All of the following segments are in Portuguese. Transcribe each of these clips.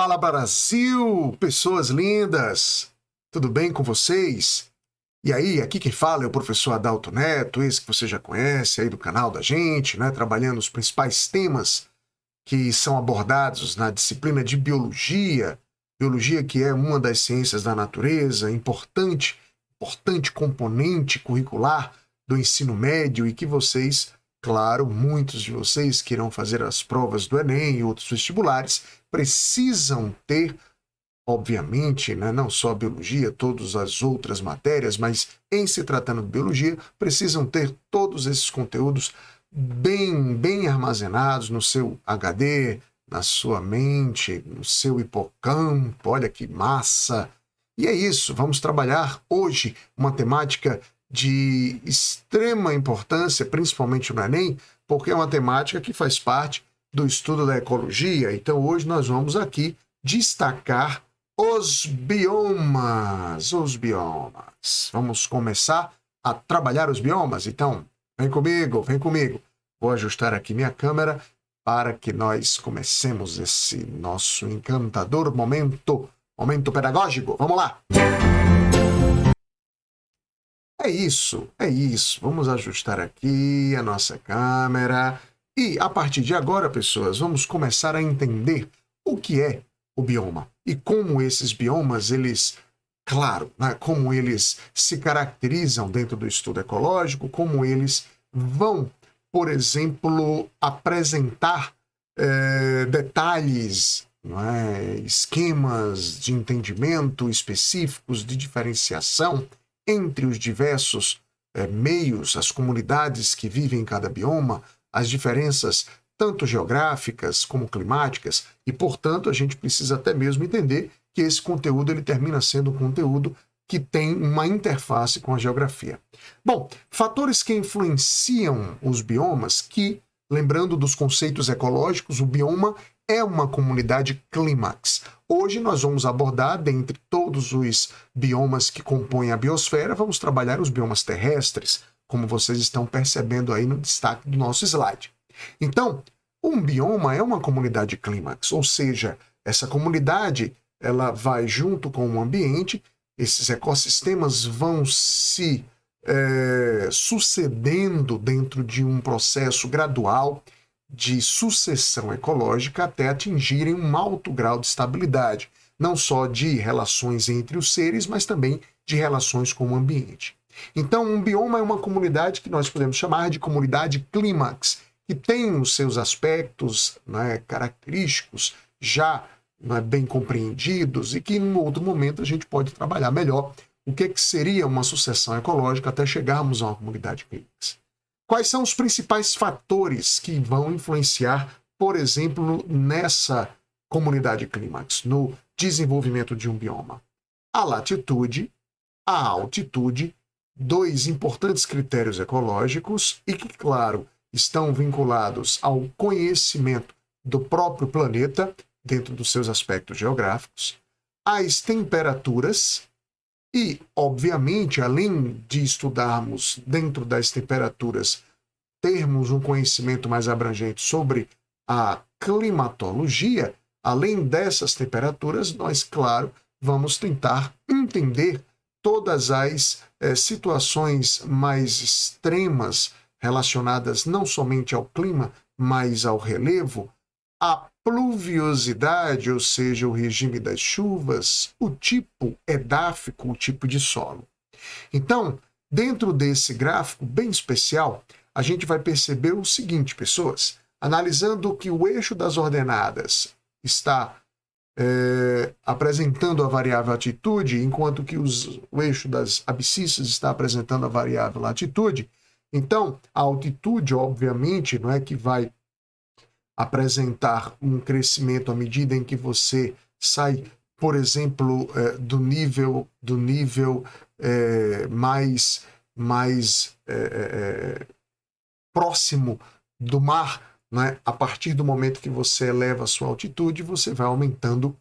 Fala Brasil, pessoas lindas, tudo bem com vocês? E aí, aqui quem fala é o professor Adalto Neto, esse que você já conhece aí do canal da gente, né, trabalhando os principais temas que são abordados na disciplina de biologia, biologia que é uma das ciências da natureza, importante componente curricular do ensino médio e que vocês, claro, muitos de vocês que irão fazer as provas do Enem e outros vestibulares, precisam ter, obviamente, né, não só a biologia, todas as outras matérias, mas em se tratando de biologia, precisam ter todos esses conteúdos bem armazenados no seu HD, na sua mente, no seu hipocampo. Olha que massa! E é isso, vamos trabalhar hoje uma temática de extrema importância, principalmente no Enem, porque é uma temática que faz parte do estudo da ecologia. Então hoje nós vamos aqui destacar os biomas. Vamos começar a trabalhar os biomas? Então, vem comigo. Vou ajustar aqui minha câmera para que nós comecemos esse nosso encantador momento pedagógico. Vamos lá! É isso. Vamos ajustar aqui a nossa câmera. E a partir de agora, pessoas, vamos começar a entender o que é o bioma e como esses biomas, claro, né, como eles se caracterizam dentro do estudo ecológico, como eles vão, por exemplo, apresentar detalhes, não é, esquemas de entendimento específicos de diferenciação entre os diversos meios, as comunidades que vivem em cada bioma, as diferenças tanto geográficas como climáticas, e, portanto, a gente precisa até mesmo entender que esse conteúdo ele termina sendo um conteúdo que tem uma interface com a geografia. Bom, fatores que influenciam os biomas, que, lembrando dos conceitos ecológicos, o bioma é uma comunidade clímax. Hoje nós vamos abordar, dentre todos os biomas que compõem a biosfera, vamos trabalhar os biomas terrestres, como vocês estão percebendo aí no destaque do nosso slide. Então, um bioma é uma comunidade clímax, ou seja, essa comunidade ela vai junto com o ambiente, esses ecossistemas vão se sucedendo dentro de um processo gradual de sucessão ecológica até atingirem um alto grau de estabilidade, não só de relações entre os seres, mas também de relações com o ambiente. Então, um bioma é uma comunidade que nós podemos chamar de comunidade clímax, que tem os seus aspectos, né, característicos já bem compreendidos e que, em outro momento, a gente pode trabalhar melhor o que seria uma sucessão ecológica até chegarmos a uma comunidade clímax. Quais são os principais fatores que vão influenciar, por exemplo, nessa comunidade clímax, no desenvolvimento de um bioma? A latitude, a altitude, dois importantes critérios ecológicos e que, claro, estão vinculados ao conhecimento do próprio planeta, dentro dos seus aspectos geográficos, as temperaturas e, obviamente, além de estudarmos dentro das temperaturas, termos um conhecimento mais abrangente sobre a climatologia, além dessas temperaturas, nós, claro, vamos tentar entender todas as situações mais extremas relacionadas não somente ao clima, mas ao relevo, a pluviosidade, ou seja, o regime das chuvas, o tipo edáfico, o tipo de solo. Então, dentro desse gráfico bem especial, a gente vai perceber o seguinte, pessoas, analisando que o eixo das ordenadas está apresentando a variável altitude, enquanto que o eixo das abscissas está apresentando a variável latitude. Então, a altitude, obviamente, não é que vai apresentar um crescimento à medida em que você sai, por exemplo, do nível mais próximo do mar, né? A partir do momento que você eleva a sua altitude, você vai aumentando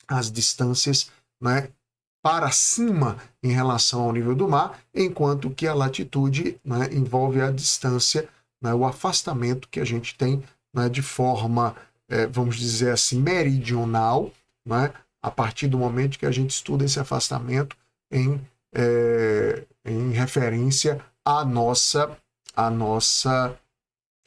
as distâncias, né, para cima em relação ao nível do mar, enquanto que a latitude, né, envolve a distância, né, o afastamento que a gente tem, né, de forma, vamos dizer assim, meridional, né, a partir do momento que a gente estuda esse afastamento em referência à nossa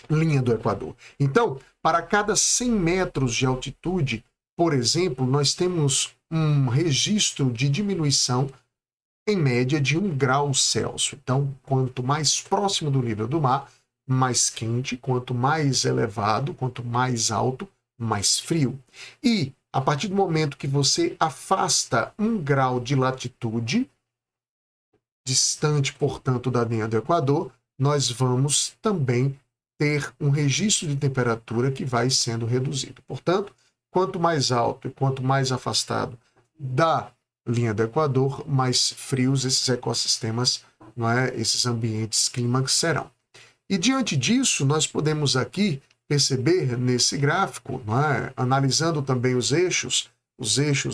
linha do Equador. Então, para cada 100 metros de altitude, por exemplo, nós temos um registro de diminuição em média de 1 grau Celsius. Então, quanto mais próximo do nível do mar, mais quente, quanto mais elevado, quanto mais alto, mais frio. E, a partir do momento que você afasta 1 grau de latitude, distante, portanto, da linha do Equador, nós vamos também ter um registro de temperatura que vai sendo reduzido. Portanto, quanto mais alto e quanto mais afastado da linha do Equador, mais frios esses ecossistemas, não é, esses ambientes clímax serão. E diante disso, nós podemos aqui perceber nesse gráfico, não é, analisando também os eixos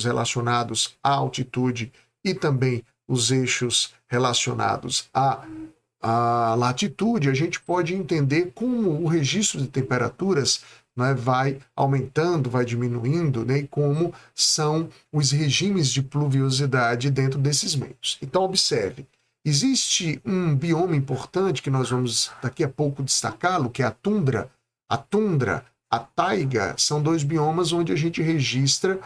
relacionados à altitude e também os eixos relacionados à latitude, a gente pode entender como o registro de temperaturas, né, vai aumentando, vai diminuindo, né, e como são os regimes de pluviosidade dentro desses meios. Então, observe, existe um bioma importante que nós vamos daqui a pouco destacá-lo, que é a tundra. A tundra, a taiga, são 2 biomas onde a gente registra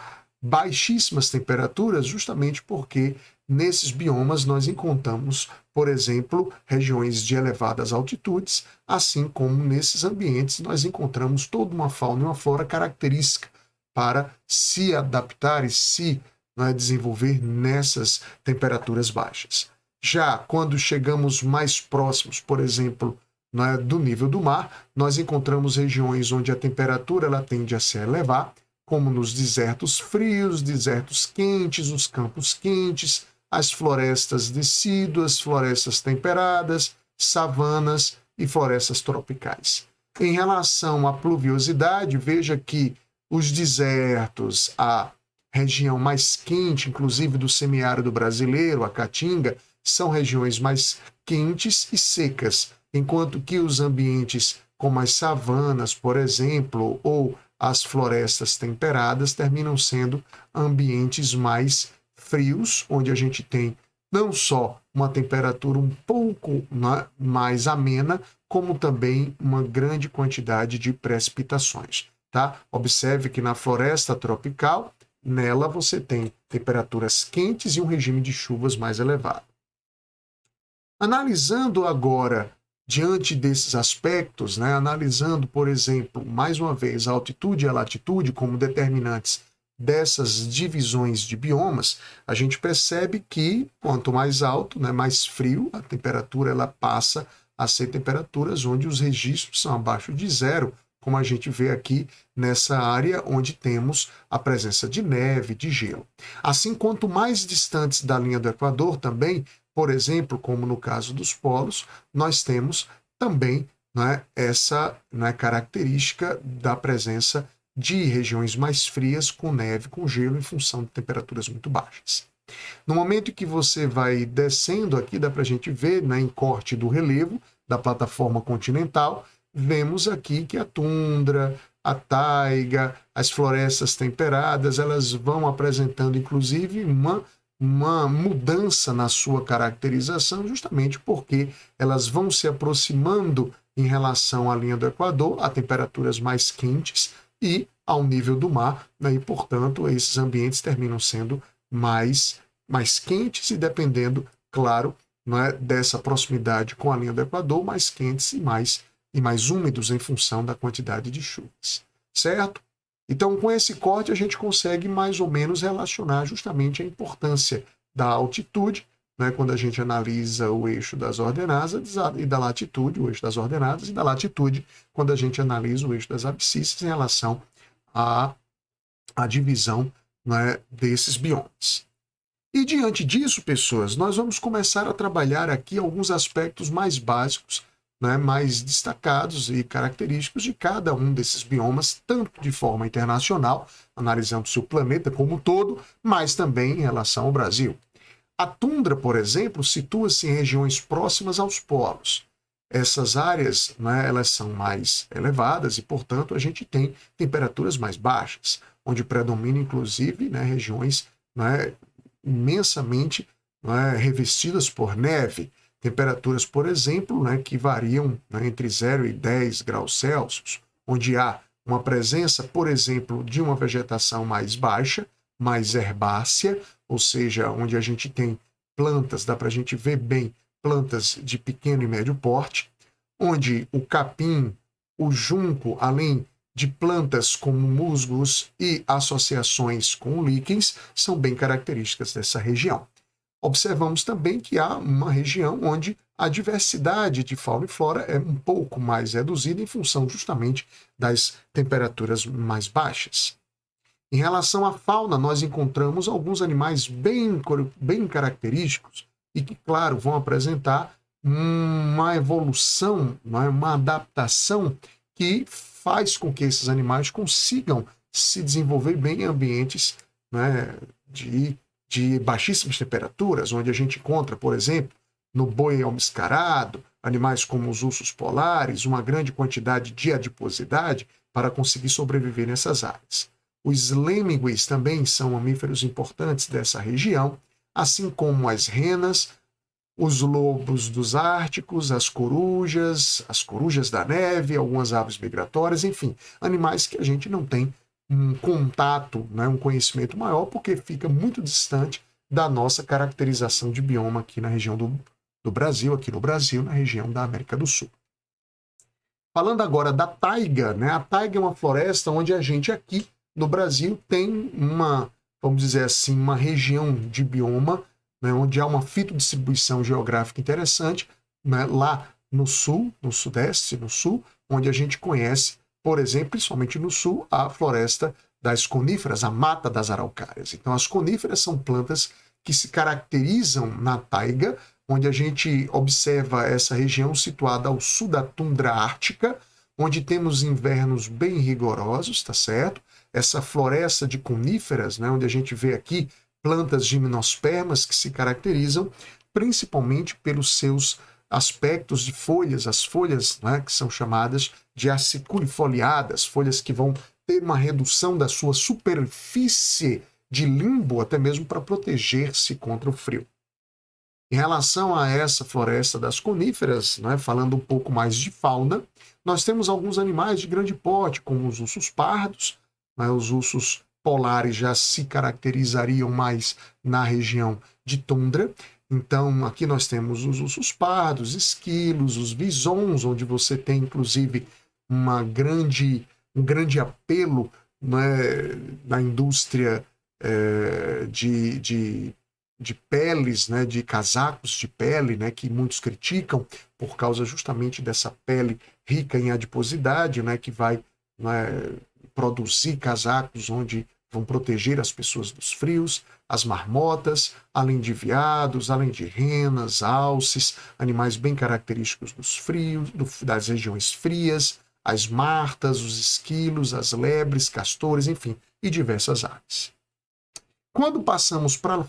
baixíssimas temperaturas, justamente porque nesses biomas nós encontramos, por exemplo, regiões de elevadas altitudes, assim como nesses ambientes nós encontramos toda uma fauna e uma flora característica para se adaptar e se, né, desenvolver nessas temperaturas baixas. Já quando chegamos mais próximos, por exemplo, né, do nível do mar, nós encontramos regiões onde a temperatura ela tende a se elevar, como nos desertos frios, desertos quentes, os campos quentes, as florestas decíduas, florestas temperadas, savanas e florestas tropicais. Em relação à pluviosidade, veja que os desertos, a região mais quente, inclusive do semiárido brasileiro, a Caatinga, são regiões mais quentes e secas, enquanto que os ambientes como as savanas, por exemplo, ou as florestas temperadas terminam sendo ambientes mais frios, onde a gente tem não só uma temperatura um pouco, né, mais amena, como também uma grande quantidade de precipitações. Tá? Observe que na floresta tropical, nela você tem temperaturas quentes e um regime de chuvas mais elevado. Analisando agora, diante desses aspectos, né, analisando, por exemplo, mais uma vez, a altitude e a latitude como determinantes dessas divisões de biomas, a gente percebe que quanto mais alto, né, mais frio, a temperatura ela passa a ser temperaturas onde os registros são abaixo de zero, como a gente vê aqui nessa área onde temos a presença de neve, de gelo. Assim, quanto mais distantes da linha do Equador também, por exemplo, como no caso dos polos, nós temos também, né, essa, né, característica da presença de regiões mais frias, com neve, com gelo, em função de temperaturas muito baixas. No momento que você vai descendo aqui, dá para a gente ver, né, em corte do relevo da plataforma continental, vemos aqui que a tundra, a taiga, as florestas temperadas, elas vão apresentando, inclusive, uma mudança na sua caracterização, justamente porque elas vão se aproximando em relação à linha do Equador, a temperaturas mais quentes, e ao nível do mar, né, e, portanto, esses ambientes terminam sendo mais quentes e, dependendo, claro, não é, dessa proximidade com a linha do Equador, mais quentes e mais úmidos em função da quantidade de chuvas, certo? Então, com esse corte, a gente consegue mais ou menos relacionar justamente a importância da altitude, né, quando a gente analisa o eixo das ordenadas e da latitude, o eixo das ordenadas e da latitude, quando a gente analisa o eixo das abscissas em relação à divisão, né, desses biomas. E diante disso, pessoas, nós vamos começar a trabalhar aqui alguns aspectos mais básicos, né, mais destacados e característicos de cada um desses biomas, tanto de forma internacional, analisando-se o planeta como um todo, mas também em relação ao Brasil. A tundra, por exemplo, situa-se em regiões próximas aos polos. Essas áreas, né, elas são mais elevadas e, portanto, a gente tem temperaturas mais baixas. onde predomina, inclusive, né, regiões, né, imensamente, né, revestidas por neve. Temperaturas, por exemplo, né, que variam, né, entre 0 e 10 graus Celsius, onde há uma presença, por exemplo, de uma vegetação mais baixa, mais herbácea, ou seja, onde a gente tem plantas, dá para a gente ver bem, plantas de pequeno e médio porte, onde o capim, o junco, além de plantas como musgos e associações com líquens, são bem características dessa região. Observamos também que há uma região onde a diversidade de fauna e flora é um pouco mais reduzida em função justamente das temperaturas mais baixas. Em relação à fauna, nós encontramos alguns animais bem característicos e que, claro, vão apresentar uma evolução, uma adaptação que faz com que esses animais consigam se desenvolver bem em ambientes, né, de baixíssimas temperaturas, onde a gente encontra, por exemplo, no boi almiscarado, animais como os ursos polares, uma grande quantidade de adiposidade para conseguir sobreviver nessas áreas. Os lêmures também são mamíferos importantes dessa região, assim como as renas, os lobos dos árticos, as corujas da neve, algumas aves migratórias, enfim, animais que a gente não tem um contato, né, um conhecimento maior, porque fica muito distante da nossa caracterização de bioma aqui na região do Brasil, aqui no Brasil, na região da América do Sul. Falando agora da taiga, né, a taiga é uma floresta onde a gente aqui no Brasil tem uma, vamos dizer assim, uma região de bioma, né, onde há uma fitodistribuição geográfica interessante, né, lá no sul, no sudeste, no sul, onde a gente conhece, por exemplo, principalmente no sul, a floresta das coníferas, a mata das araucárias. Então, as coníferas são plantas que se caracterizam na taiga, onde a gente observa essa região situada ao sul da tundra ártica, onde temos invernos bem rigorosos, tá certo? Essa floresta de coníferas, né, onde a gente vê aqui plantas gimnospermas que se caracterizam principalmente pelos seus aspectos de folhas, as folhas, né, que são chamadas de aciculifoliadas, folhas que vão ter uma redução da sua superfície de limbo, até mesmo para proteger-se contra o frio. Em relação a essa floresta das coníferas, né, falando um pouco mais de fauna, nós temos alguns animais de grande porte, como os ursos pardos, né, os ursos polares já se caracterizariam mais na região de tundra. Então, aqui nós temos os ursos pardos, esquilos, os visons, onde você tem, inclusive, um grande apelo, né, na indústria de peles, né, de casacos de pele, né, que muitos criticam por causa justamente dessa pele rica em adiposidade, né, que vai, né, produzir casacos onde vão proteger as pessoas dos frios, as marmotas, além de veados, além de renas, alces, animais bem característicos dos frios, das regiões frias, as martas, os esquilos, as lebres, castores, enfim, e diversas aves. Quando passamos para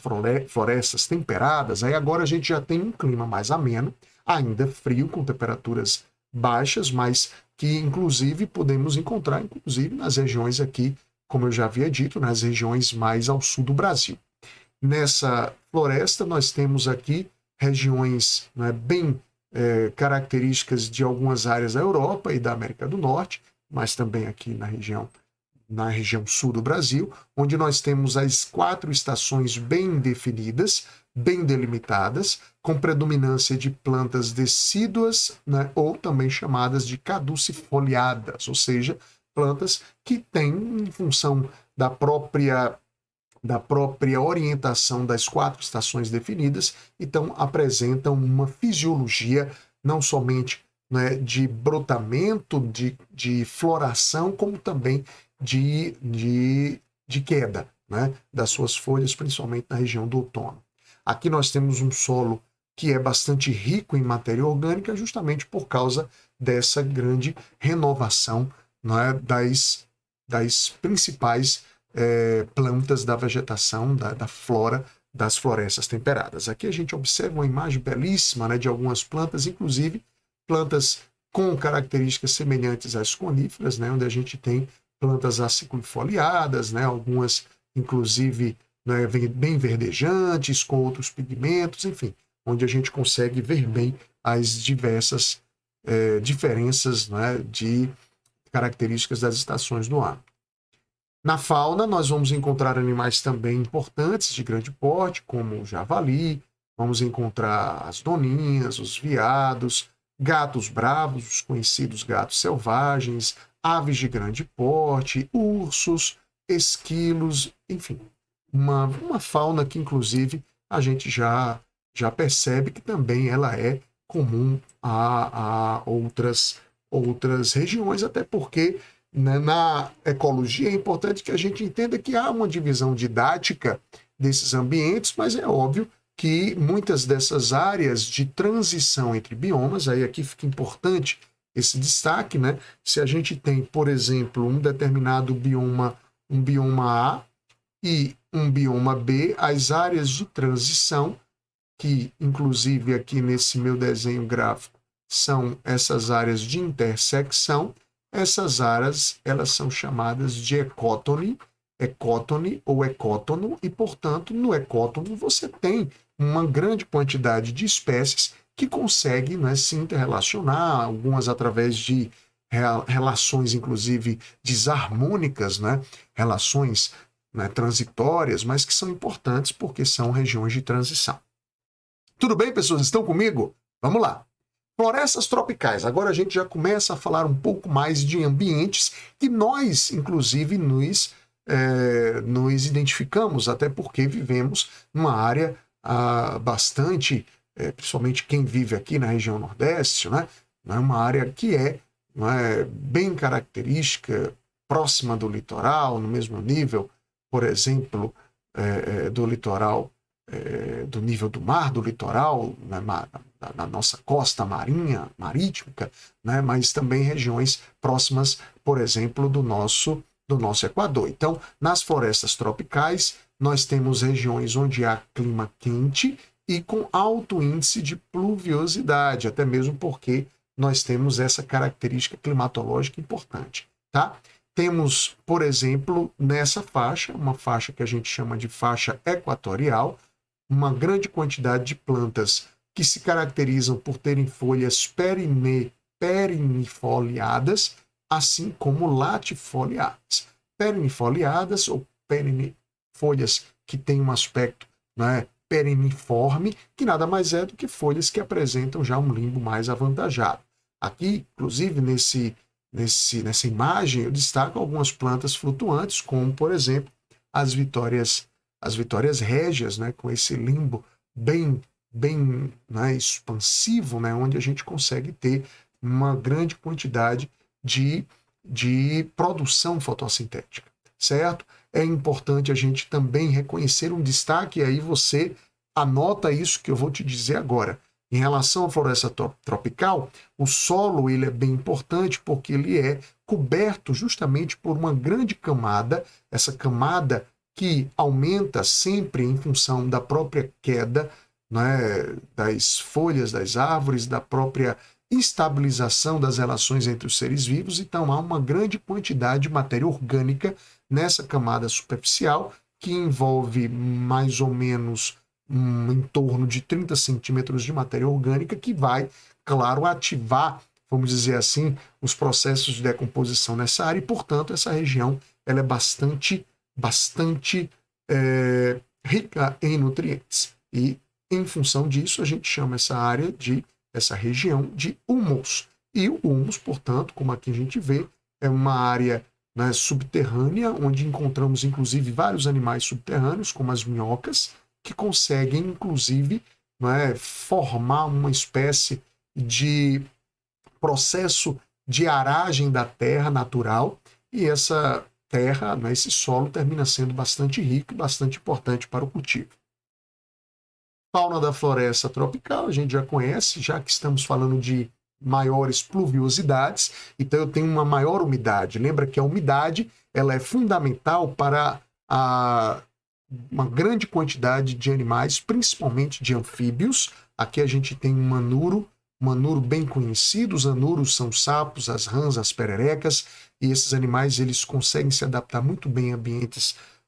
florestas temperadas, aí agora a gente já tem um clima mais ameno, ainda frio, com temperaturas baixas, mas que inclusive podemos encontrar inclusive nas regiões aqui, como eu já havia dito, nas regiões mais ao sul do Brasil. Nessa floresta nós temos aqui regiões, né, bem características de algumas áreas da Europa e da América do Norte, mas também aqui na região sul do Brasil, onde nós temos as 4 estações bem definidas, bem delimitadas, com predominância de plantas decíduas, né, ou também chamadas de caducifoliadas, ou seja, plantas que têm, em função da própria orientação das 4 estações definidas, então apresentam uma fisiologia não somente, né, de brotamento, de floração, como também de queda, né, das suas folhas, principalmente na região do outono. Aqui nós temos um solo que é bastante rico em matéria orgânica, justamente por causa dessa grande renovação, né, das principais plantas da vegetação, da flora das florestas temperadas. Aqui a gente observa uma imagem belíssima, né, de algumas plantas, inclusive plantas com características semelhantes às coníferas, né, onde a gente tem plantas aciculifoliadas, né, algumas inclusive, né, bem verdejantes, com outros pigmentos, enfim, onde a gente consegue ver bem as diversas diferenças, né, de características das estações do ano. Na fauna, nós vamos encontrar animais também importantes de grande porte, como o javali, vamos encontrar as doninhas, os veados, gatos bravos, os conhecidos gatos selvagens, aves de grande porte, ursos, esquilos, enfim, uma fauna que, inclusive, a gente já percebe que também ela é comum a outras regiões, até porque, né, na ecologia é importante que a gente entenda que há uma divisão didática desses ambientes, mas é óbvio que muitas dessas áreas de transição entre biomas, aí aqui fica importante esse destaque, né? Se a gente tem, por exemplo, um determinado bioma, um bioma A e um bioma B, as áreas de transição, que inclusive aqui nesse meu desenho gráfico são essas áreas de intersecção, essas áreas elas são chamadas de ecótone ou ecótono, e portanto no ecótono você tem uma grande quantidade de espécies que conseguem, né, se interrelacionar, algumas através de relações inclusive desarmônicas, né, relações, né, transitórias, mas que são importantes porque são regiões de transição. Tudo bem, pessoas? Estão comigo? Vamos lá. Florestas tropicais. Agora a gente já começa a falar um pouco mais de ambientes que nós, inclusive, nos identificamos, até porque vivemos numa área bastante, principalmente quem vive aqui na região Nordeste, né? Uma área que é bem característica, próxima do litoral, no mesmo nível, por exemplo, do litoral, do nível do mar, do litoral, né, na nossa costa marítima, né, mas também regiões próximas, por exemplo, do nosso Equador. Então, nas florestas tropicais, nós temos regiões onde há clima quente e com alto índice de pluviosidade, até mesmo porque nós temos essa característica climatológica importante, tá? Temos, por exemplo, nessa faixa, uma faixa que a gente chama de faixa equatorial, uma grande quantidade de plantas que se caracterizam por terem folhas perennifoliadas, assim como latifoliadas. Perennifoliadas ou folhas que têm um aspecto, né, perenniforme, que nada mais é do que folhas que apresentam já um limbo mais avantajado. Aqui, inclusive, nessa imagem, eu destaco algumas plantas flutuantes, como, por exemplo, as vitórias régias, né, com esse limbo bem, né, expansivo, né, onde a gente consegue ter uma grande quantidade de produção fotossintética, certo? É importante a gente também reconhecer um destaque, e aí você anota isso que eu vou te dizer agora. Em relação à floresta tropical, o solo ele é bem importante porque ele é coberto justamente por uma grande camada, essa camada que aumenta sempre em função da própria queda, né, das folhas das árvores, da própria estabilização das relações entre os seres vivos. Então há uma grande quantidade de matéria orgânica nessa camada superficial, que envolve mais ou menos em torno de 30 centímetros de matéria orgânica, que vai, claro, ativar, vamos dizer assim, os processos de decomposição nessa área, e, portanto, essa região ela é bastante rica em nutrientes. E, em função disso, a gente chama essa região de humus. E o humus, portanto, como aqui a gente vê, é uma área, né, subterrânea, onde encontramos, inclusive, vários animais subterrâneos, como as minhocas, que conseguem, inclusive, né, formar uma espécie de processo de aragem da terra natural, e essa terra, né, esse solo, termina sendo bastante rico e bastante importante para o cultivo. Fauna da floresta tropical, a gente já conhece, já que estamos falando de maiores pluviosidades, então eu tenho uma maior umidade. Lembra que a umidade ela é fundamental para uma grande quantidade de animais, principalmente de anfíbios. Aqui a gente tem um manuro um anuro bem conhecido. Os anuros são sapos, as rãs, as pererecas, e esses animais eles conseguem se adaptar muito bem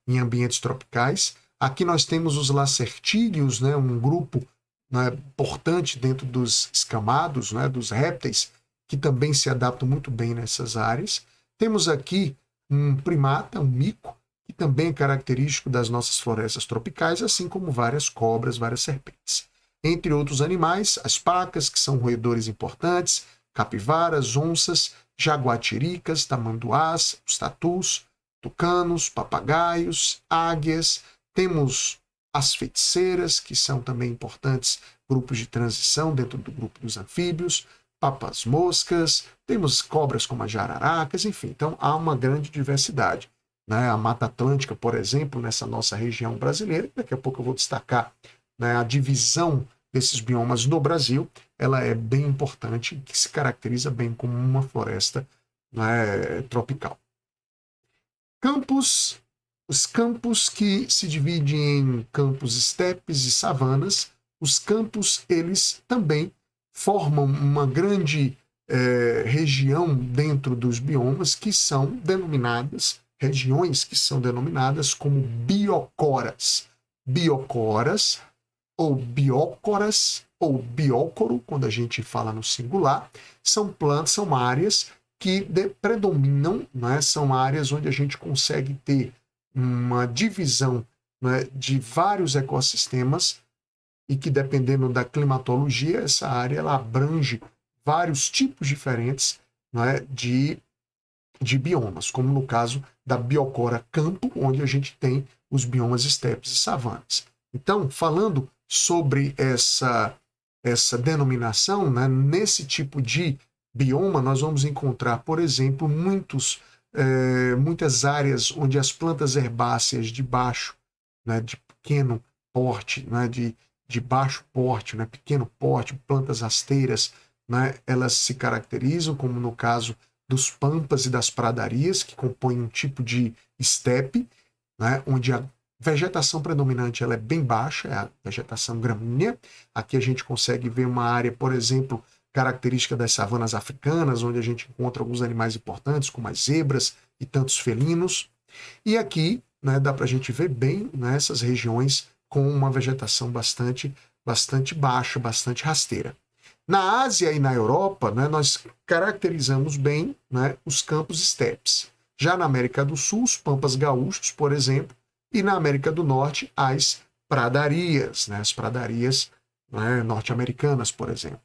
em ambientes tropicais. Aqui nós temos os lacertídeos, né, um grupo, né, importante dentro dos escamados, né, dos répteis, que também se adaptam muito bem nessas áreas. Temos aqui um primata, um mico, que também é característico das nossas florestas tropicais, assim como várias cobras, várias serpentes. Entre outros animais, as pacas, que são roedores importantes, capivaras, onças, jaguatiricas, tamanduás, os tatus, tucanos, papagaios, águias. Temos as feiticeiras, que são também importantes grupos de transição dentro do grupo dos anfíbios, papas-moscas, temos cobras como as jararacas, enfim, então há uma grande diversidade. Né? A Mata Atlântica, por exemplo, nessa nossa região brasileira, daqui a pouco eu vou destacar, né, a divisão desses biomas no Brasil, ela é bem importante, que se caracteriza bem como uma floresta, né, tropical. Campos, os campos que se dividem em campos estepes e savanas, os campos, eles também formam uma grande região dentro dos biomas que são denominadas, regiões que são denominadas como biocoras. Biocoras, ou biócoras, ou biócoro, quando a gente fala no singular, são plantas, são áreas que predominam, né, são áreas onde a gente consegue ter uma divisão, né, de vários ecossistemas e que, dependendo da climatologia, essa área ela abrange vários tipos diferentes, né, de biomas, como no caso da biocora campo, onde a gente tem os biomas estepes e savanas. Então, falando sobre essa denominação, né, nesse tipo de bioma, nós vamos encontrar, por exemplo, muitas áreas onde as plantas herbáceas de baixo, né, de pequeno porte, né, de baixo porte, né, pequeno porte, plantas rasteiras, né, elas se caracterizam, como no caso dos pampas e das pradarias, que compõem um tipo de estepe, né, onde a vegetação predominante ela é bem baixa, é a vegetação gramínea. Aqui a gente consegue ver uma área, por exemplo, característica das savanas africanas, onde a gente encontra alguns animais importantes, como as zebras e tantos felinos. E aqui, né, dá para a gente ver bem, né, essas regiões com uma vegetação bastante baixa, bastante rasteira. Na Ásia e na Europa, né, nós caracterizamos bem, né, os campos estepes. Já na América do Sul, os pampas gaúchos, por exemplo, e na América do Norte, as pradarias, né, as pradarias, né, norte-americanas, por exemplo.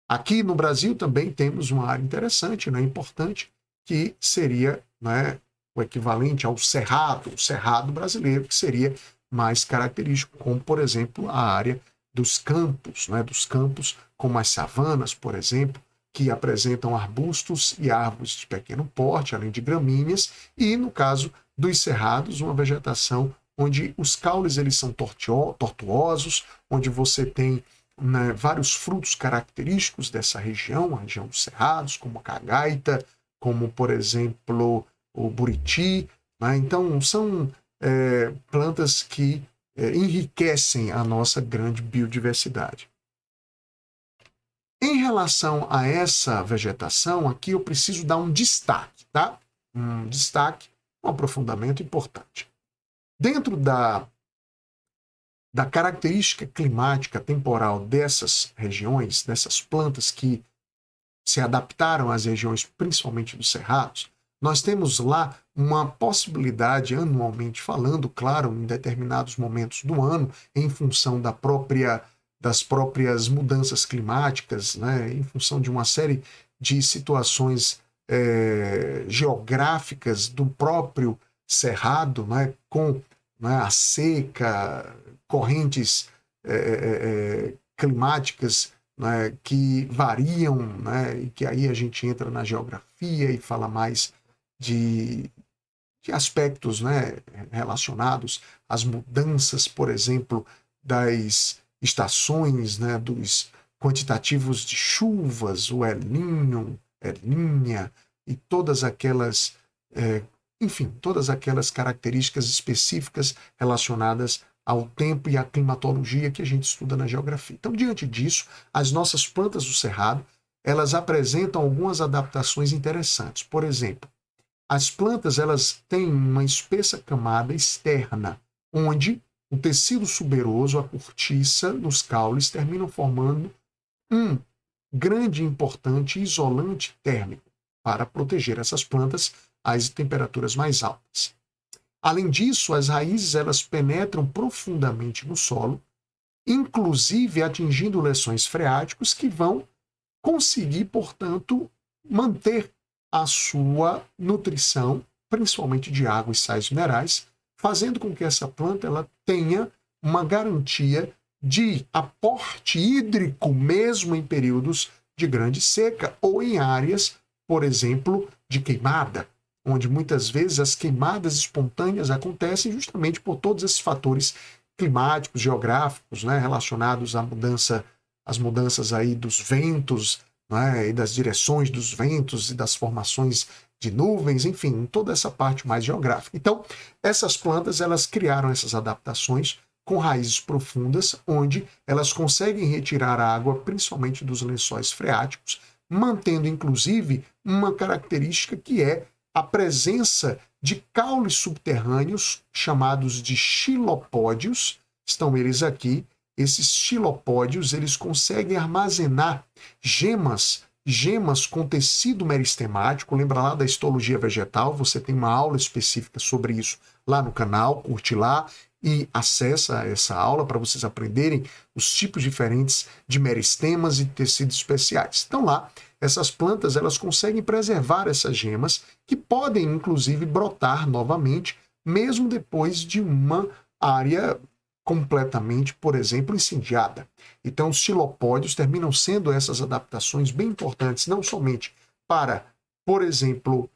Aqui no Brasil também temos uma área interessante, né, importante, que seria, né, o equivalente ao cerrado, o cerrado brasileiro, que seria mais característico, como, por exemplo, a área dos campos, né, dos campos como as savanas, por exemplo, que apresentam arbustos e árvores de pequeno porte, além de gramíneas, e no caso dos cerrados, uma vegetação onde os caules eles são tortuosos, onde você tem, né, vários frutos característicos dessa região, a região dos cerrados, como a cagaita, como, por exemplo, o buriti. Né? Então, são plantas que enriquecem a nossa grande biodiversidade. Em relação a essa vegetação, aqui eu preciso dar um destaque, tá? Um destaque, um aprofundamento importante. Dentro da característica climática temporal dessas regiões, dessas plantas que se adaptaram às regiões, principalmente dos cerrados, nós temos lá uma possibilidade, anualmente falando, claro, em determinados momentos do ano, em função das próprias mudanças climáticas, né, em função de uma série de situações geográficas do próprio cerrado, né, com, né, a seca, correntes climáticas, né, que variam, né, e que aí a gente entra na geografia e fala mais de aspectos, né, relacionados às mudanças, por exemplo, das estações, né, dos quantitativos de chuvas, o El Niño, El Niña, e todas aquelas, enfim, todas aquelas características específicas relacionadas ao tempo e à climatologia que a gente estuda na geografia. Então, diante disso, as nossas plantas do cerrado, elas apresentam algumas adaptações interessantes. Por exemplo, as plantas elas têm uma espessa camada externa, onde o tecido suberoso, a cortiça, nos caules, terminam formando um grande e importante isolante térmico para proteger essas plantas às temperaturas mais altas. Além disso, as raízes elas penetram profundamente no solo, inclusive atingindo leções freáticos que vão conseguir, portanto, manter a sua nutrição, principalmente de água e sais minerais, fazendo com que essa planta ela tenha uma garantia de aporte hídrico mesmo em períodos de grande seca ou em áreas, por exemplo, de queimada, onde muitas vezes as queimadas espontâneas acontecem justamente por todos esses fatores climáticos, geográficos, né, relacionados às mudanças aí dos ventos, né, e das direções dos ventos e das formações de nuvens, enfim, toda essa parte mais geográfica. Então, essas plantas elas criaram essas adaptações com raízes profundas, onde elas conseguem retirar a água, principalmente dos lençóis freáticos, mantendo inclusive uma característica que é a presença de caules subterrâneos chamados de xilopódios. Estão eles aqui. Esses xilopódios eles conseguem armazenar gemas com tecido meristemático. Lembra lá da histologia vegetal? Você tem uma aula específica sobre isso lá no canal, curte lá e acessa essa aula para vocês aprenderem os tipos diferentes de meristemas e tecidos especiais. Então lá, essas plantas elas conseguem preservar essas gemas que podem inclusive brotar novamente, mesmo depois de uma área completamente, por exemplo, incendiada. Então, os xilopódios terminam sendo essas adaptações bem importantes, não somente para, por exemplo,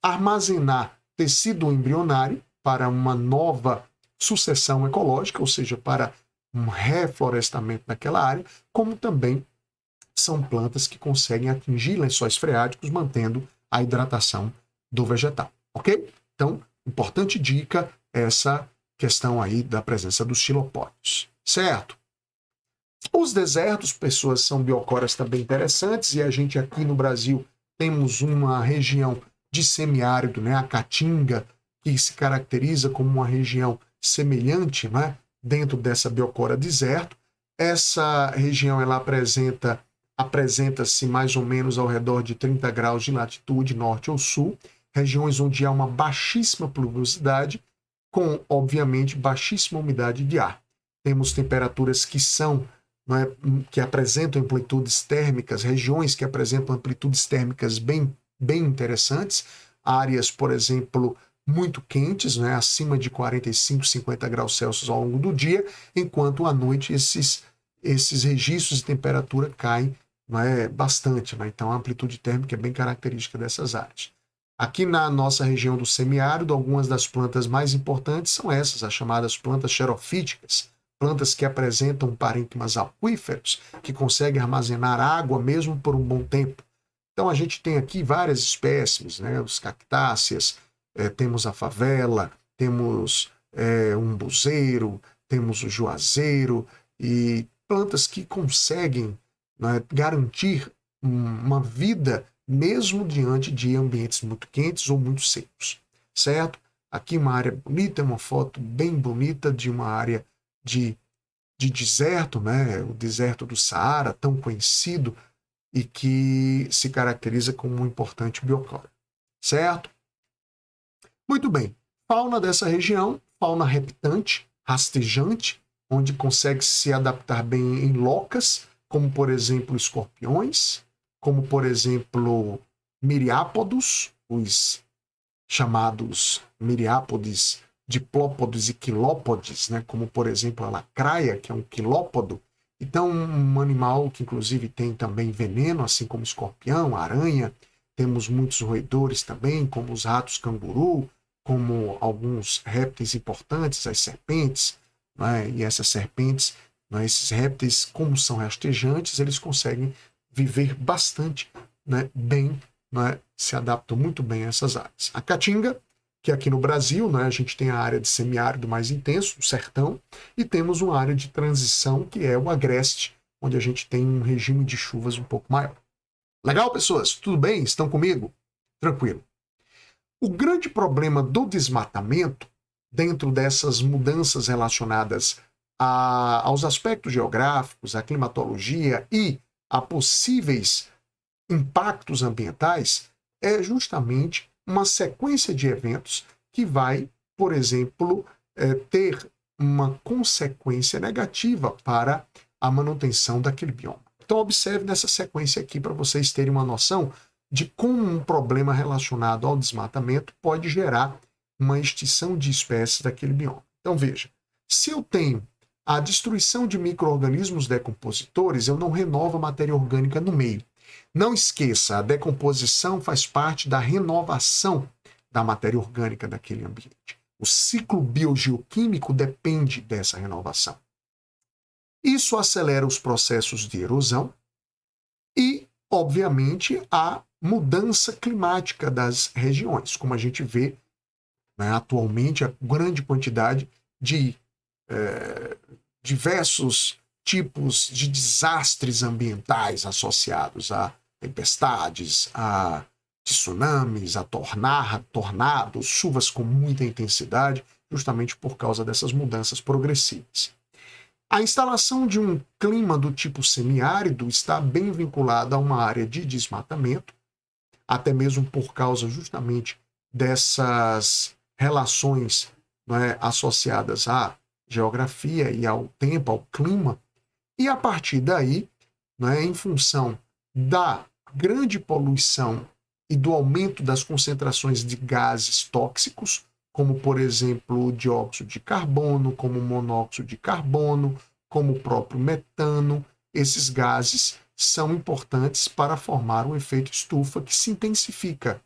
armazenar tecido embrionário para uma nova sucessão ecológica, ou seja, para um reflorestamento naquela área, como também são plantas que conseguem atingir lençóis freáticos, mantendo a hidratação do vegetal, ok? Então, importante dica essa questão aí da presença dos xilopódios, certo? Os desertos, pessoas, são biocoras também interessantes, e a gente aqui no Brasil temos uma região de semiárido, né, a Caatinga, que se caracteriza como uma região semelhante, né, dentro dessa biocora deserto. Essa região ela apresenta-se mais ou menos ao redor de 30 graus de latitude, norte ou sul, regiões onde há uma baixíssima pluviosidade, com, obviamente, baixíssima umidade de ar. Temos temperaturas que são, né, que apresentam amplitudes térmicas, regiões que apresentam amplitudes térmicas bem interessantes, áreas, por exemplo, muito quentes, né, acima de 45, 50 graus Celsius ao longo do dia, enquanto à noite esses registros de temperatura caem, né, bastante. Né, então a amplitude térmica é bem característica dessas áreas. Aqui na nossa região do semiárido, algumas das plantas mais importantes são essas, as chamadas plantas xerofíticas, plantas que apresentam parênquimas aquíferos, que conseguem armazenar água mesmo por um bom tempo. Então a gente tem aqui várias espécies, né? Os cactáceas, temos a favela, temos umbuzeiro, temos o juazeiro, e plantas que conseguem, né, garantir uma vida mesmo diante de ambientes muito quentes ou muito secos, certo? Aqui uma área bonita, uma foto bem bonita de uma área de deserto, né? O deserto do Saara, tão conhecido e que se caracteriza como um importante bioclora, certo? Muito bem, fauna dessa região, fauna reptante, rastejante, onde consegue se adaptar bem em locas, como por exemplo escorpiões, como por exemplo miriápodos, os chamados miriápodes, diplópodes e quilópodes, né? Como por exemplo a lacraia, que é um quilópodo. Então, um animal que inclusive tem também veneno, assim como escorpião, aranha. Temos muitos roedores também, como os ratos canguru, como alguns répteis importantes, as serpentes, né? E essas serpentes, né? Esses répteis, como são rastejantes, eles conseguem viver bastante, né? Bem, né? Se adaptam muito bem a essas áreas. A caatinga que aqui no Brasil, né, a gente tem a área de semiárido mais intenso, o sertão, e temos uma área de transição, que é o agreste, onde a gente tem um regime de chuvas um pouco maior. Legal, pessoas? Tudo bem? Estão comigo? Tranquilo. O grande problema do desmatamento, dentro dessas mudanças relacionadas aos aspectos geográficos, à climatologia e a possíveis impactos ambientais, é justamente uma sequência de eventos que vai, por exemplo, ter uma consequência negativa para a manutenção daquele bioma. Então, observe nessa sequência aqui para vocês terem uma noção de como um problema relacionado ao desmatamento pode gerar uma extinção de espécies daquele bioma. Então, veja, se eu tenho a destruição de micro-organismos decompositores, eu não renovo a matéria orgânica no meio. Não esqueça, a decomposição faz parte da renovação da matéria orgânica daquele ambiente. O ciclo biogeoquímico depende dessa renovação. Isso acelera os processos de erosão e, obviamente, a mudança climática das regiões, como a gente vê, né, atualmente, a grande quantidade de diversos tipos de desastres ambientais associados a tempestades, a tsunamis, a tornados, chuvas com muita intensidade, justamente por causa dessas mudanças progressivas. A instalação de um clima do tipo semiárido está bem vinculada a uma área de desmatamento, até mesmo por causa justamente dessas relações, né, associadas à geografia e ao tempo, ao clima, e a partir daí, né, em função da grande poluição e do aumento das concentrações de gases tóxicos, como, por exemplo, o dióxido de carbono, como o monóxido de carbono, como o próprio metano, esses gases são importantes para formar um efeito estufa que se intensifica.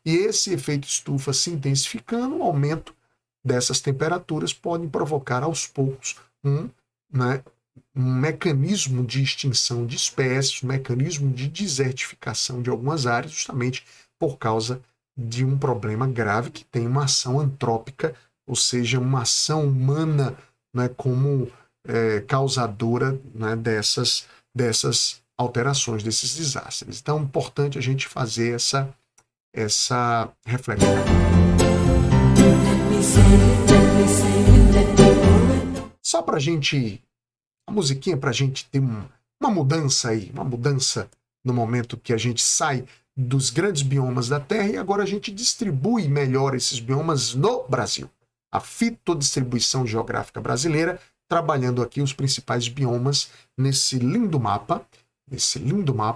E esse efeito estufa se intensificando, o aumento dessas temperaturas pode provocar aos poucos um mecanismo de extinção de espécies, um mecanismo de desertificação de algumas áreas, justamente por causa de um problema grave que tem uma ação antrópica, ou seja, uma ação humana, né, como causadora, né, dessas alterações, desses desastres. Então, é importante a gente fazer essa reflexão. Só para a gente, a musiquinha para a gente ter uma mudança aí, uma mudança no momento que a gente sai dos grandes biomas da Terra e agora a gente distribui melhor esses biomas no Brasil. A fitodistribuição geográfica brasileira, trabalhando aqui os principais biomas nesse lindo mapa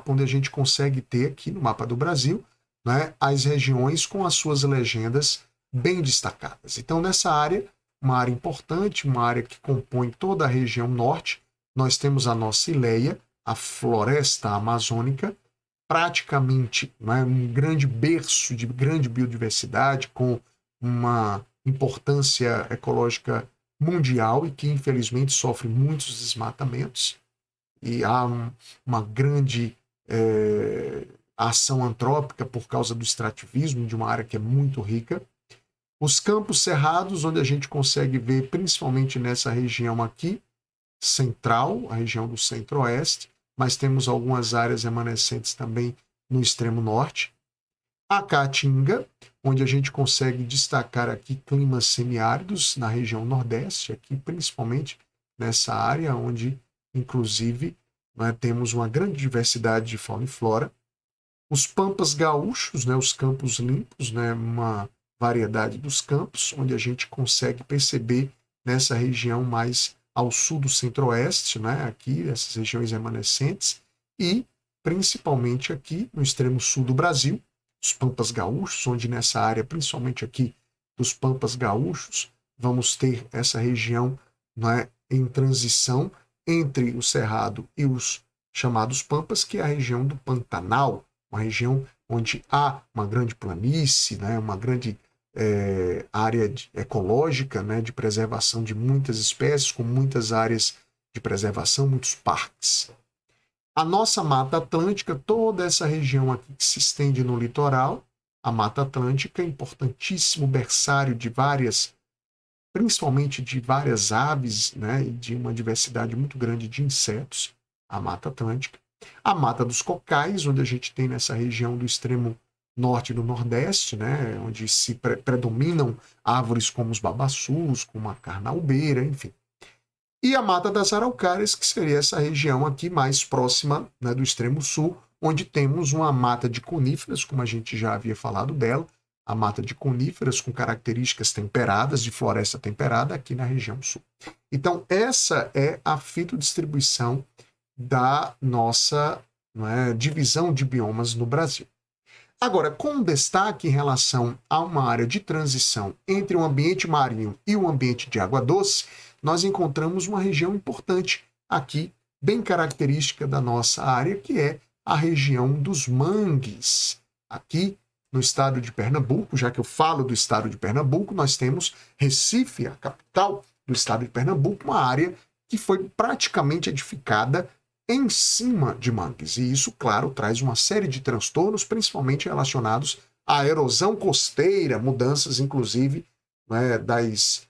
onde a gente consegue ter aqui no mapa do Brasil, né, as regiões com as suas legendas bem destacadas. Então, nessa área, uma área importante, uma área que compõe toda a região norte, nós temos a nossa Ileia, a floresta amazônica, praticamente, né, um grande berço de grande biodiversidade, com uma importância ecológica mundial e que, infelizmente, sofre muitos desmatamentos. E há uma grande ação antrópica por causa do extrativismo de uma área que é muito rica. Os campos cerrados, onde a gente consegue ver, principalmente nessa região aqui, central, a região do centro-oeste, mas temos algumas áreas remanescentes também no extremo norte. A Caatinga, onde a gente consegue destacar aqui climas semiáridos na região nordeste, aqui principalmente nessa área onde, inclusive, né, temos uma grande diversidade de fauna e flora. Os pampas gaúchos, né, os campos limpos, né, uma variedade dos campos, onde a gente consegue perceber nessa região mais ao sul do centro-oeste, né, aqui, essas regiões remanescentes, e principalmente aqui no extremo sul do Brasil, os pampas gaúchos, onde nessa área, principalmente aqui dos pampas gaúchos, vamos ter essa região, né, em transição entre o Cerrado e os chamados pampas, que é a região do Pantanal, uma região onde há uma grande planície, né, uma grande área ecológica, né, de preservação de muitas espécies, com muitas áreas de preservação, muitos parques. A nossa Mata Atlântica, toda essa região aqui que se estende no litoral, A Mata Atlântica é importantíssimo berçário de várias, principalmente de várias aves, né, e de uma diversidade muito grande de insetos, a Mata Atlântica. A Mata dos Cocais, onde a gente tem nessa região do extremo norte e do nordeste, né, onde se predominam árvores como os babaçus, como a carnaubeira, enfim. E a Mata das Araucárias, que seria essa região aqui mais próxima, né, do extremo sul, onde temos uma mata de coníferas, como a gente já havia falado dela, a mata de coníferas com características temperadas, de floresta temperada, aqui na região sul. Então, essa é a fitodistribuição da nossa, né, divisão de biomas no Brasil. Agora, com destaque em relação a uma área de transição entre o ambiente marinho e o ambiente de água doce, nós encontramos uma região importante aqui, bem característica da nossa área, que é a região dos mangues. Aqui no estado de Pernambuco, já que eu falo do estado de Pernambuco, nós temos Recife, a capital do estado de Pernambuco, uma área que foi praticamente edificada em cima de mangues. E isso, claro, traz uma série de transtornos, principalmente relacionados à erosão costeira, mudanças, inclusive, né, das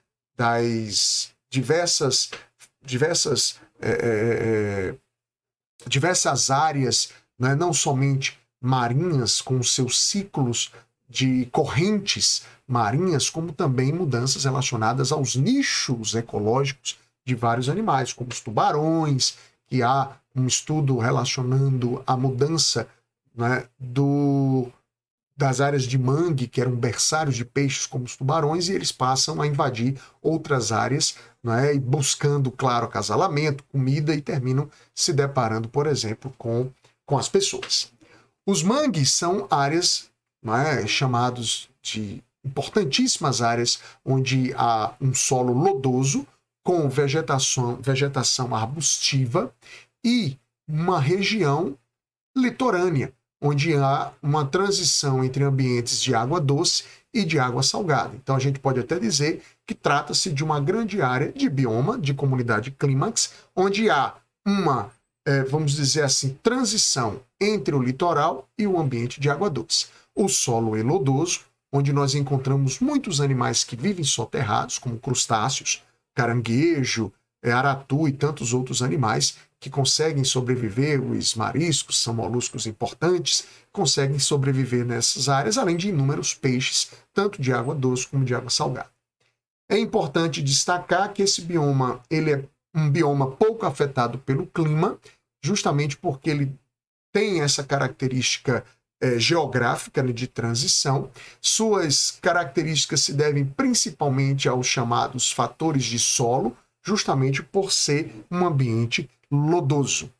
diversas áreas, né, não somente marinhas, com seus ciclos de correntes marinhas, como também mudanças relacionadas aos nichos ecológicos de vários animais, como os tubarões, que há um estudo relacionando a mudança, né, das áreas de mangue, que eram berçários de peixes como os tubarões, e eles passam a invadir outras áreas, né, e buscando, claro, acasalamento, comida, e terminam se deparando, por exemplo, com as pessoas. Os mangues são áreas, né, chamados de importantíssimas áreas onde há um solo lodoso, com vegetação arbustiva e uma região litorânea, onde há uma transição entre ambientes de água doce e de água salgada. Então a gente pode até dizer que trata-se de uma grande área de bioma, de comunidade clímax, onde há uma, vamos dizer assim, transição entre o litoral e o ambiente de água doce. O solo é lodoso, onde nós encontramos muitos animais que vivem soterrados, como crustáceos, caranguejo, aratu e tantos outros animais que conseguem sobreviver, os mariscos são moluscos importantes, conseguem sobreviver nessas áreas, além de inúmeros peixes, tanto de água doce como de água salgada. É importante destacar que esse bioma ele é um bioma pouco afetado pelo clima, justamente porque ele tem essa característica geográfica, né, de transição. Suas características se devem principalmente aos chamados fatores de solo, justamente por ser um ambiente lodoso.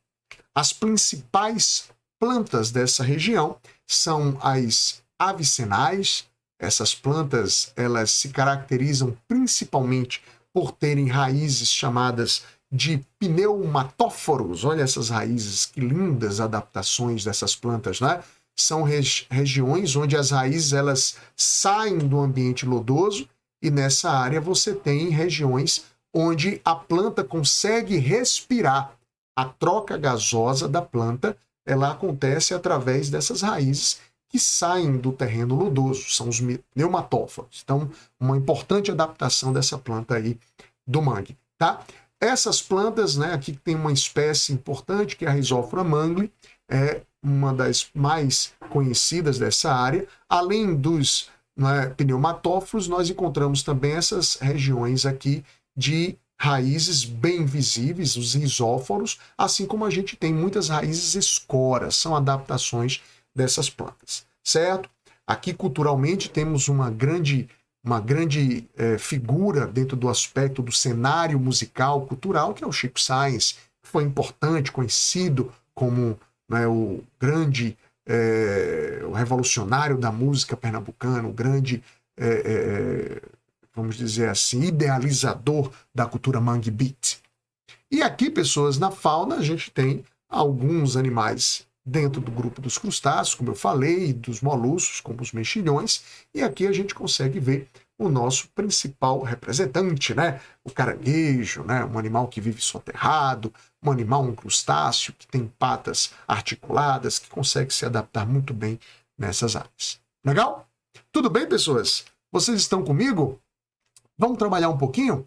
As principais plantas dessa região são as avicenais. Essas plantas elas se caracterizam principalmente por terem raízes chamadas de pneumatóforos. Olha essas raízes, que lindas adaptações dessas plantas, né? São regiões onde as raízes elas saem do ambiente lodoso, e nessa área você tem regiões onde a planta consegue respirar. A troca gasosa da planta ela acontece através dessas raízes que saem do terreno lodoso, são os pneumatóforos. Então, uma importante adaptação dessa planta aí do mangue, tá? Essas plantas, né, aqui tem uma espécie importante que é a Rhizophyra mangli, é uma das mais conhecidas dessa área. Além dos, né, pneumatóforos, nós encontramos também essas regiões aqui de raízes bem visíveis, os rizóforos, assim como a gente tem muitas raízes escoras, são adaptações dessas plantas, certo? Aqui culturalmente temos uma grande figura dentro do aspecto do cenário musical cultural, que é o Chico Science, que foi importante, conhecido como, né, o grande, o revolucionário da música pernambucana, o grande, vamos dizer assim, idealizador da cultura Mangue Beat. E aqui, pessoas, na fauna, a gente tem alguns animais dentro do grupo dos crustáceos, como eu falei, dos moluscos, como os mexilhões, e aqui a gente consegue ver o nosso principal representante, né? O caranguejo, né? Um animal que vive soterrado, um animal, um crustáceo, que tem patas articuladas, que consegue se adaptar muito bem nessas áreas. Legal? Tudo bem, pessoas? Vocês estão comigo? Vamos trabalhar um pouquinho?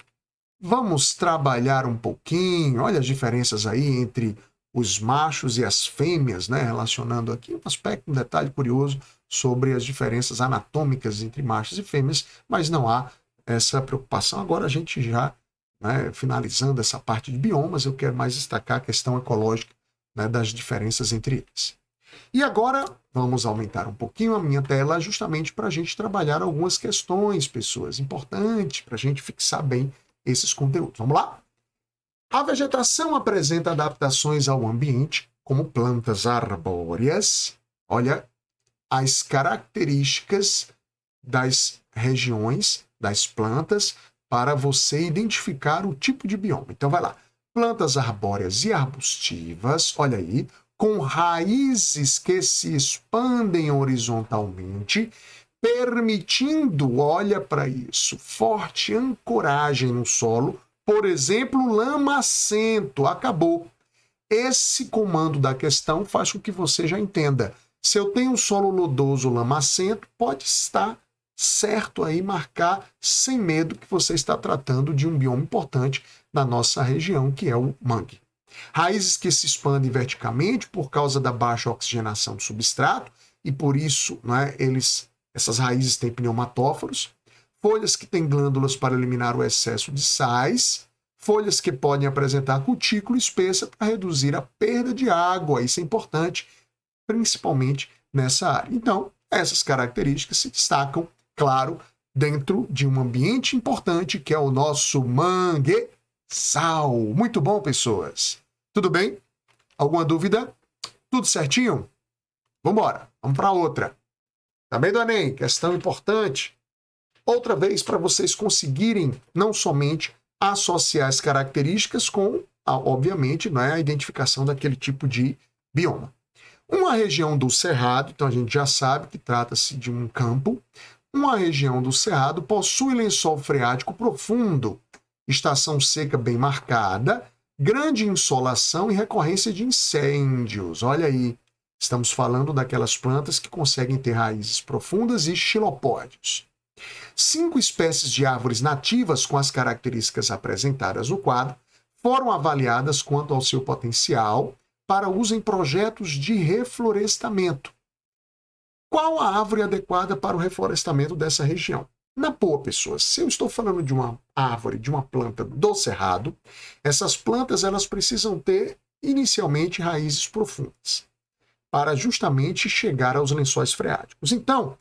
Vamos trabalhar um pouquinho. Olha as diferenças aí entre os machos e as fêmeas, né? Relacionando aqui um aspecto, um detalhe curioso sobre as diferenças anatômicas entre machos e fêmeas, mas não há essa preocupação. Agora a gente já, né, finalizando essa parte de biomas, eu quero mais destacar a questão ecológica, né, das diferenças entre eles. E agora vamos aumentar um pouquinho a minha tela justamente para a gente trabalhar algumas questões, pessoas, importantes para a gente fixar bem esses conteúdos. Vamos lá? A vegetação apresenta adaptações ao ambiente, como plantas arbóreas. Olha as características das regiões, das plantas, para você identificar o tipo de bioma. Então vai lá. Plantas arbóreas e arbustivas, olha aí, com raízes que se expandem horizontalmente, permitindo, olha para isso, forte ancoragem no solo, por exemplo, lamacento. Acabou. Esse comando da questão faz com que você já entenda. Se eu tenho um solo lodoso lamacento, pode estar certo aí marcar sem medo que você está tratando de um bioma importante na nossa região, que é o mangue. Raízes que se expandem verticalmente por causa da baixa oxigenação do substrato, e por isso, né, essas raízes têm pneumatóforos. Folhas que têm glândulas para eliminar o excesso de sais. Folhas que podem apresentar cutícula espessa para reduzir a perda de água. Isso é importante, principalmente nessa área. Então, essas características se destacam, claro, dentro de um ambiente importante que é o nosso manguezal. Muito bom, pessoas. Tudo bem? Alguma dúvida? Tudo certinho? Vamos embora. Vamos para outra. Também do Enem, questão importante. Outra vez para vocês conseguirem não somente associar as características com, obviamente, né, a identificação daquele tipo de bioma. Uma região do cerrado, então a gente já sabe que trata-se de um campo. Uma região do cerrado possui lençol freático profundo, estação seca bem marcada, grande insolação e recorrência de incêndios. Olha aí, estamos falando daquelas plantas que conseguem ter raízes profundas e xilopódios. 5 espécies de árvores nativas com as características apresentadas no quadro foram avaliadas quanto ao seu potencial para uso em projetos de reflorestamento. Qual a árvore adequada para o reflorestamento dessa região? Na boa, pessoas, se eu estou falando de uma árvore, de uma planta do cerrado, essas plantas elas precisam ter inicialmente raízes profundas para justamente chegar aos lençóis freáticos. Então,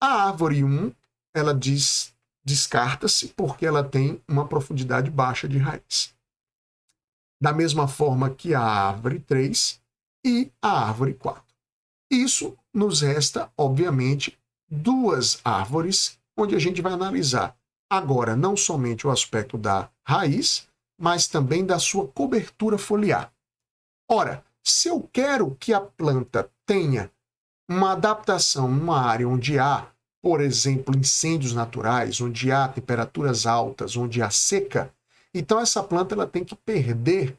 a árvore 1, ela descarta-se porque ela tem uma profundidade baixa de raiz. Da mesma forma que a árvore 3 e a árvore 4. Isso nos resta, obviamente, 2 árvores, onde a gente vai analisar agora não somente o aspecto da raiz, mas também da sua cobertura foliar. Ora, se eu quero que a planta tenha uma adaptação numa área onde há, por exemplo, incêndios naturais, onde há temperaturas altas, onde há seca, então essa planta ela tem que perder,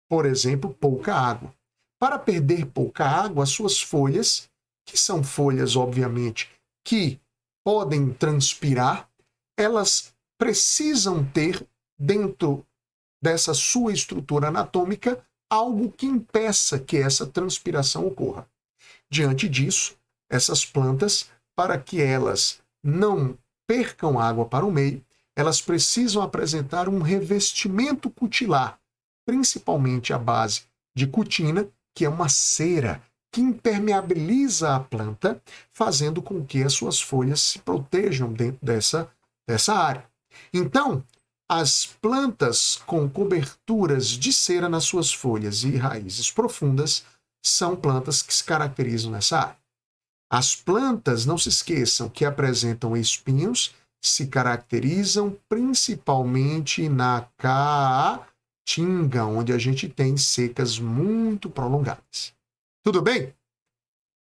por exemplo, pouca água. Para perder pouca água, as suas folhas, que são folhas, obviamente, que podem transpirar, elas precisam ter, dentro dessa sua estrutura anatômica, algo que impeça que essa transpiração ocorra. Diante disso, essas plantas, para que elas não percam água para o meio, elas precisam apresentar um revestimento cutilar, principalmente à base de cutina, que é uma cera que impermeabiliza a planta, fazendo com que as suas folhas se protejam dentro dessa área. Então, as plantas com coberturas de cera nas suas folhas e raízes profundas são plantas que se caracterizam nessa área. As plantas, não se esqueçam, que apresentam espinhos, se caracterizam principalmente na caatinga, onde a gente tem secas muito prolongadas. Tudo bem?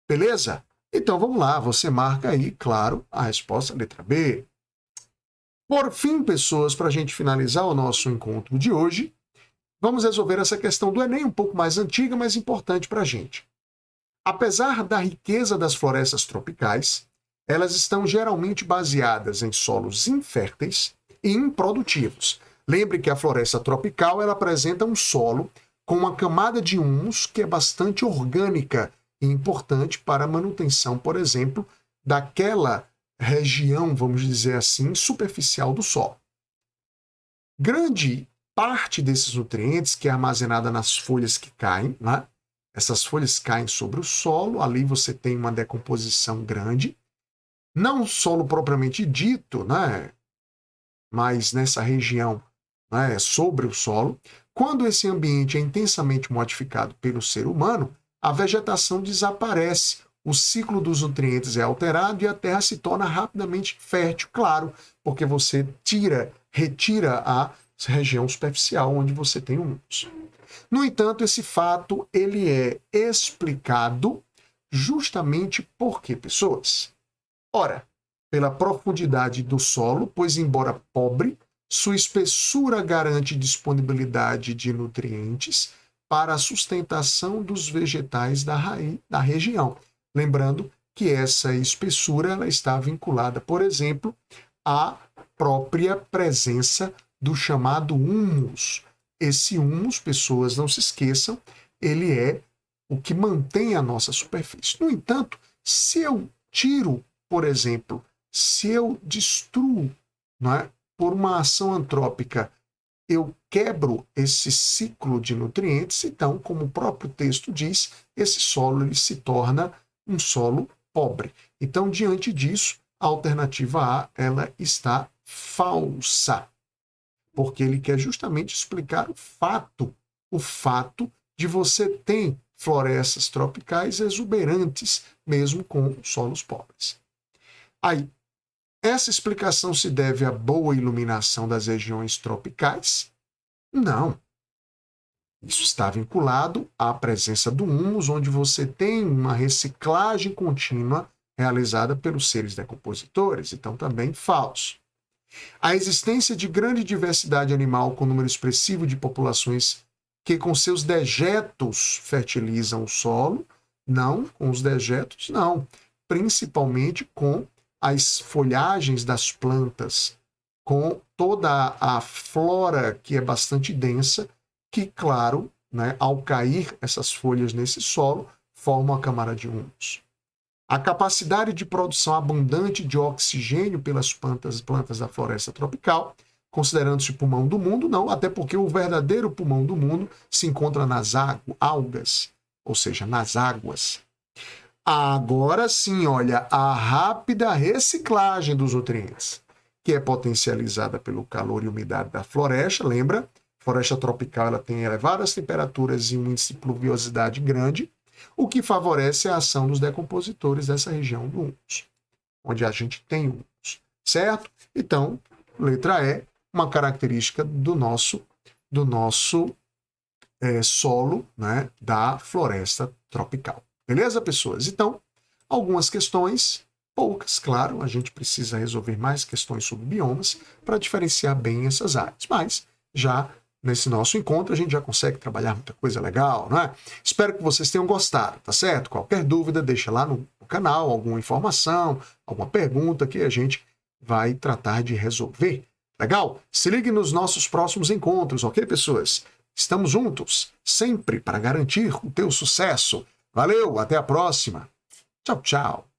Beleza? Então vamos lá, você marca aí, claro, a resposta letra B. Por fim, pessoas, para a gente finalizar o nosso encontro de hoje, vamos resolver essa questão do Enem, um pouco mais antiga, mas importante para a gente. Apesar da riqueza das florestas tropicais, elas estão geralmente baseadas em solos inférteis e improdutivos. Lembre que a floresta tropical ela apresenta um solo com uma camada de humus que é bastante orgânica e importante para a manutenção, por exemplo, daquela região, vamos dizer assim, superficial do solo. Grande parte desses nutrientes que é armazenada nas folhas que caem, né? Essas folhas caem sobre o solo, ali você tem uma decomposição grande, não o solo propriamente dito, né? Mas nessa região, né, sobre o solo. Quando esse ambiente é intensamente modificado pelo ser humano, a vegetação desaparece, o ciclo dos nutrientes é alterado e a terra se torna rapidamente fértil, claro, porque você retira a região superficial onde você tem humus. No entanto, esse fato ele é explicado justamente por que pessoas? Ora, pela profundidade do solo, pois embora pobre, sua espessura garante disponibilidade de nutrientes para a sustentação dos vegetais da região. Lembrando que essa espessura ela está vinculada, por exemplo, à própria presença do chamado humus. Esse humus, pessoas, não se esqueçam, ele é o que mantém a nossa superfície. No entanto, se eu tiro, por exemplo, se eu destruo, não é, por uma ação antrópica, eu quebro esse ciclo de nutrientes, então, como o próprio texto diz, esse solo ele se torna um solo pobre. Então, diante disso, a alternativa A ela está falsa, porque ele quer justamente explicar o fato de você ter florestas tropicais exuberantes, mesmo com solos pobres. Aí, essa explicação se deve à boa iluminação das regiões tropicais? Não. Isso está vinculado à presença do humus, onde você tem uma reciclagem contínua realizada pelos seres decompositores, então também falso. A existência de grande diversidade animal com número expressivo de populações que com seus dejetos fertilizam o solo? Não, com os dejetos não, principalmente com as folhagens das plantas, com toda a flora que é bastante densa, que, claro, né, ao cair essas folhas nesse solo, formam a camada de humus. A capacidade de produção abundante de oxigênio pelas plantas da floresta tropical, considerando-se o pulmão do mundo, não, até porque o verdadeiro pulmão do mundo se encontra nas algas, ou seja, nas águas. Agora sim, olha, a rápida reciclagem dos nutrientes, que é potencializada pelo calor e umidade da floresta, lembra? Floresta tropical ela tem elevadas temperaturas e um índice de pluviosidade grande, o que favorece a ação dos decompositores dessa região do humus, onde a gente tem humus, certo? Então, letra E, uma característica do nosso solo, né, da floresta tropical. Beleza, pessoas? Então, algumas questões, poucas, claro, a gente precisa resolver mais questões sobre biomas para diferenciar bem essas áreas, mas já nesse nosso encontro a gente já consegue trabalhar muita coisa legal, não é? Espero que vocês tenham gostado, tá certo? Qualquer dúvida, deixa lá no canal, alguma informação, alguma pergunta que a gente vai tratar de resolver. Legal? Se ligue nos nossos próximos encontros, ok, pessoas? Estamos juntos, sempre para garantir o teu sucesso. Valeu, até a próxima. Tchau, tchau.